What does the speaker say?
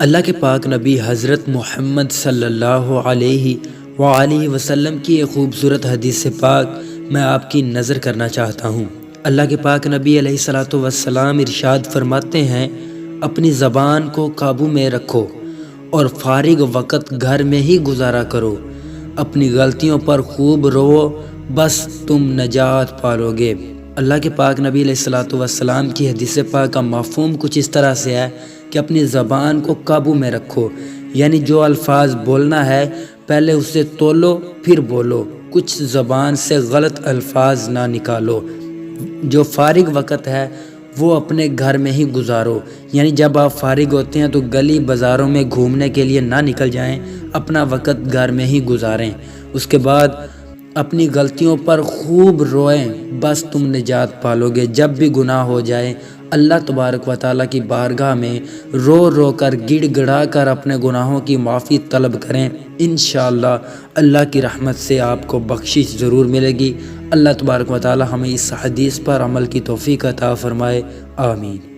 اللہ کے پاک نبی حضرت محمد صلی اللہ علیہ وآلہ وسلم کی ایک خوبصورت حدیث پاک میں آپ کی نظر کرنا چاہتا ہوں۔ اللہ کے پاک نبی علیہ الصلوۃ والسلام ارشاد فرماتے ہیں، اپنی زبان کو قابو میں رکھو اور فارغ وقت گھر میں ہی گزارا کرو، اپنی غلطیوں پر خوب رو، بس تم نجات پالو گے۔ اللہ کے پاک نبی علیہ الصلوۃ والسلام کی حدیث پاک کا مفہوم کچھ اس طرح سے ہے کہ اپنی زبان کو قابو میں رکھو، یعنی جو الفاظ بولنا ہے پہلے اسے تولو پھر بولو، کچھ زبان سے غلط الفاظ نہ نکالو۔ جو فارغ وقت ہے وہ اپنے گھر میں ہی گزارو، یعنی جب آپ فارغ ہوتے ہیں تو گلی بازاروں میں گھومنے کے لیے نہ نکل جائیں، اپنا وقت گھر میں ہی گزاریں۔ اس کے بعد اپنی غلطیوں پر خوب روئیں، بس تم نجات پالو گے۔ جب بھی گناہ ہو جائے اللہ تبارک و تعالیٰ کی بارگاہ میں رو رو کر گڑ گڑا کر اپنے گناہوں کی معافی طلب کریں، انشاءاللہ اللہ کی رحمت سے آپ کو بخشش ضرور ملے گی۔ اللہ تبارک و تعالیٰ ہمیں اس حدیث پر عمل کی توفیق عطا فرمائے، آمین۔